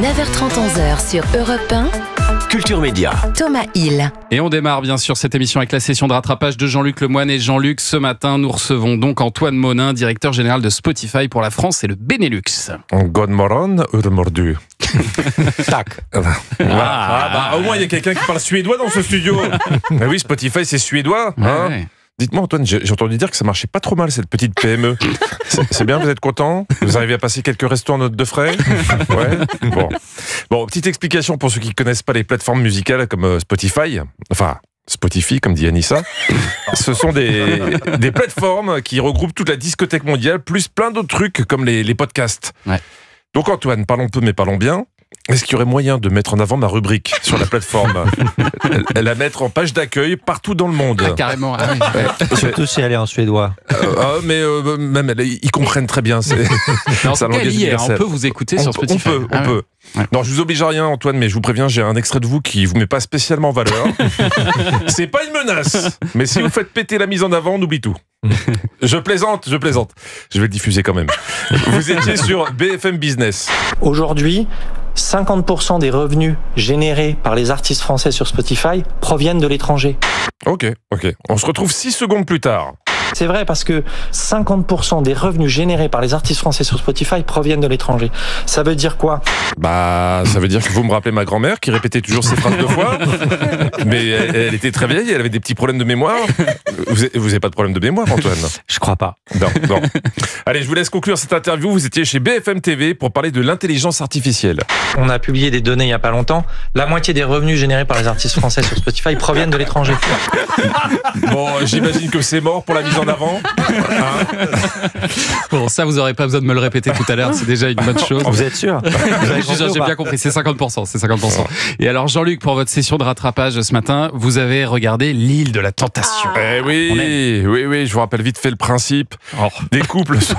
9h30, 11h sur Europe 1. Culture Média. Thomas Hill. Et on démarre bien sûr cette émission avec la session de rattrapage de Jean-Luc Lemoyne. Et Jean-Luc, ce matin, nous recevons donc Antoine Monin, directeur général de Spotify pour la France et le Benelux. God morgon, mordu. Tac. Au moins, il y a quelqu'un qui parle suédois dans ce studio. Mais oui, Spotify, c'est suédois. Hein. Ouais. Dites-moi, Antoine, j'ai entendu dire que ça marchait pas trop mal, cette petite PME. C'est bien, vous êtes content? Vous arrivez à passer quelques restos en note de frais? Ouais. Bon, petite explication pour ceux qui connaissent pas les plateformes musicales comme Spotify. Enfin, Spotify, comme dit Anissa. Ce sont des plateformes qui regroupent toute la discothèque mondiale, plus plein d'autres trucs comme les podcasts. Ouais. Donc Antoine, parlons peu mais parlons bien. Est-ce qu'il y aurait moyen de mettre en avant ma rubrique sur la plateforme? La mettre en page d'accueil partout dans le monde. Ah, carrément. Ah, oui. Surtout si elle est en suédois. Même ils comprennent très bien. Mais en ça tout cas, langage elle y est. On universel. peut vous écouter sur Spotify. On peut. Ouais. Non, je vous oblige à rien, Antoine, mais je vous préviens, j'ai un extrait de vous qui vous met pas spécialement en valeur. C'est pas une menace, mais si vous faites péter la mise en avant, on oublie tout. Je plaisante. Je vais le diffuser quand même. Vous étiez sur BFM Business. Aujourd'hui, 50% des revenus générés par les artistes français sur Spotify proviennent de l'étranger. Ok. On se retrouve 6 secondes plus tard. C'est vrai parce que 50% des revenus générés par les artistes français sur Spotify proviennent de l'étranger. Ça veut dire quoi? Ça veut dire que vous me rappelez ma grand-mère qui répétait toujours ses phrases 2 fois. Mais elle était très vieille, elle avait des petits problèmes de mémoire. Vous avez pas de problème de mémoire, Antoine? Je crois pas. Non. Allez, je vous laisse conclure cette interview. Vous étiez chez BFM TV pour parler de l'intelligence artificielle. On a publié des données il y a pas longtemps. La moitié des revenus générés par les artistes français sur Spotify proviennent de l'étranger. Bon, j'imagine que c'est mort pour la mise en avant. Bon, ça, vous n'aurez pas besoin de me le répéter tout à l'heure. C'est déjà une bonne chose. Vous êtes sûr? J'ai bien compris, c'est 50%. Et alors Jean-Luc, pour votre session de rattrapage ce matin, vous avez regardé l'île de la tentation. Oui, je vous rappelle vite fait le principe. Des couples sont...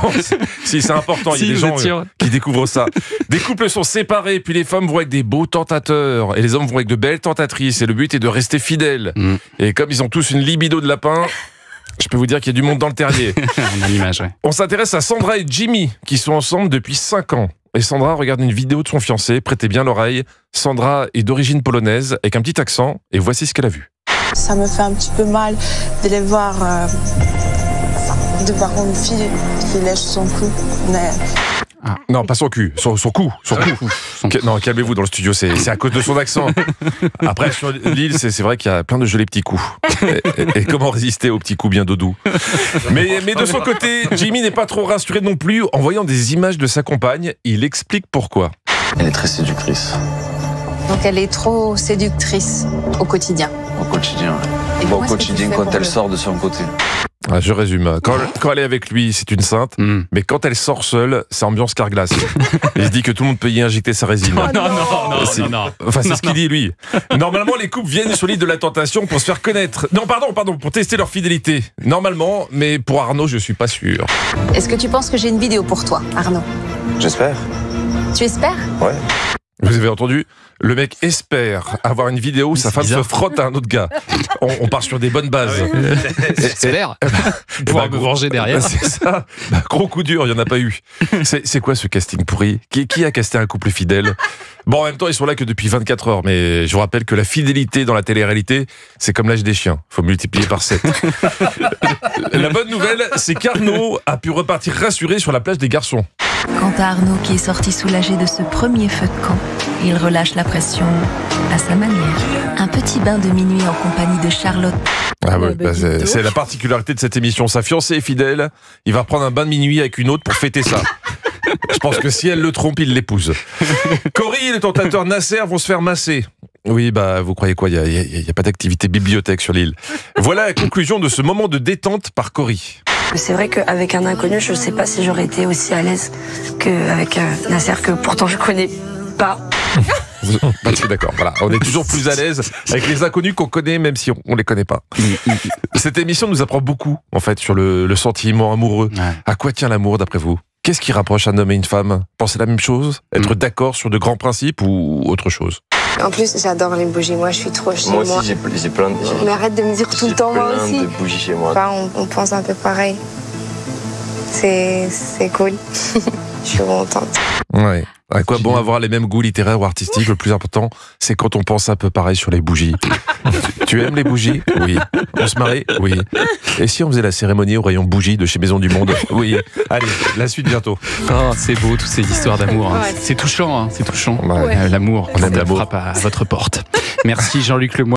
Si, c'est important, il y a des gens qui découvrent ça. Des couples sont séparés, puis les femmes vont avec des beaux tentateurs, et les hommes vont avec de belles tentatrices, et le but est de rester fidèles. Et comme ils ont tous une libido de lapin... Je peux vous dire qu'il y a du monde dans le terrier. On a l'image, ouais. On s'intéresse à Sandra et Jimmy, qui sont ensemble depuis 5 ans. Et Sandra regarde une vidéo de son fiancé, prêtez bien l'oreille. Sandra est d'origine polonaise, avec un petit accent, et voici ce qu'elle a vu. Ça me fait un petit peu mal de les voir, de voir une fille qui lèche son cou. Mais... Non, pas son cul, son cou. Non, calmez-vous dans le studio, c'est à cause de son accent. Après, sur l'île, c'est vrai qu'il y a plein de jolis petits coups. Et comment résister aux petits coups bien doudous. Mais de son côté, Jimmy n'est pas trop rassuré non plus. En voyant des images de sa compagne, il explique pourquoi. Elle est très séductrice. Donc elle est trop séductrice au quotidien. Au quotidien. Et Au comment est-ce que quotidien, tu fais quand pour elle le- sort de son côté. Je résume. Quand elle est avec lui, c'est une sainte. Mais quand elle sort seule, c'est ambiance carglass. Il se dit que tout le monde peut y injecter sa résine. Non. Enfin, c'est ce qu'il dit, lui. Normalement, les couples viennent sur l'île de la tentation pour se faire connaître. Non, pardon, pour tester leur fidélité. Normalement, mais pour Arnaud, je suis pas sûr. Est-ce que tu penses que j'ai une vidéo pour toi, Arnaud? J'espère. Tu espères? Ouais. Vous avez entendu? Le mec espère avoir une vidéo où sa femme se frotte à un autre gars. On part sur des bonnes bases. J'espère. Pouvoir me venger derrière. C'est ça. Gros coup dur, il n'y en a pas eu. C'est quoi ce casting pourri? Qui a casté un couple fidèle? Bon, en même temps, ils sont là que depuis 24 heures. Mais je vous rappelle que la fidélité dans la télé-réalité, c'est comme l'âge des chiens. Il faut multiplier par 7. La bonne nouvelle, c'est qu'Arnaud a pu repartir rassuré sur la plage des garçons. Quant à Arnaud qui est sorti soulagé de ce premier feu de camp, il relâche la pression à sa manière. Un petit bain de minuit en compagnie de Charlotte. C'est la particularité de cette émission. Sa fiancée est fidèle, il va prendre un bain de minuit avec une autre pour fêter ça. Je pense que si elle le trompe, il l'épouse. Cory et le tentateur Nasser vont se faire masser. Oui, vous croyez quoi? Il y a pas d'activité bibliothèque sur l'île. Voilà la conclusion de ce moment de détente par Cory. C'est vrai qu'avec un inconnu, je ne sais pas si j'aurais été aussi à l'aise qu'avec Nasser, que pourtant je connais pas. Je suis d'accord. Voilà, on est toujours plus à l'aise avec les inconnus qu'on connaît, même si on les connaît pas. Cette émission nous apprend beaucoup, en fait, sur le sentiment amoureux. Ouais. À quoi tient l'amour, d'après vous? Qu'est-ce qui rapproche un homme et une femme? Penser la même chose? Être d'accord sur de grands principes ou autre chose? En plus, j'adore les bougies. Moi, je suis trop chez Moi moi. aussi, j'ai plein de... Mais arrête de me dire tout le temps, moi J'ai aussi. plein de bougies chez moi. Enfin, on pense un peu pareil. C'est cool. Je suis contente. Ouais. À quoi bon avoir les mêmes goûts littéraires ou artistiques? Le plus important, c'est quand on pense un peu pareil sur les bougies. Tu aimes les bougies? Oui. On se marie? Oui. Et si on faisait la cérémonie au rayon bougies de chez Maison du Monde? Oui. Allez, la suite bientôt. Oh, c'est beau, toutes ces histoires d'amour. Hein. Ouais. C'est touchant, hein, c'est touchant. Ouais. L'amour, On aime l'amour. frappe à votre porte. Merci Jean-Luc Lemoyne.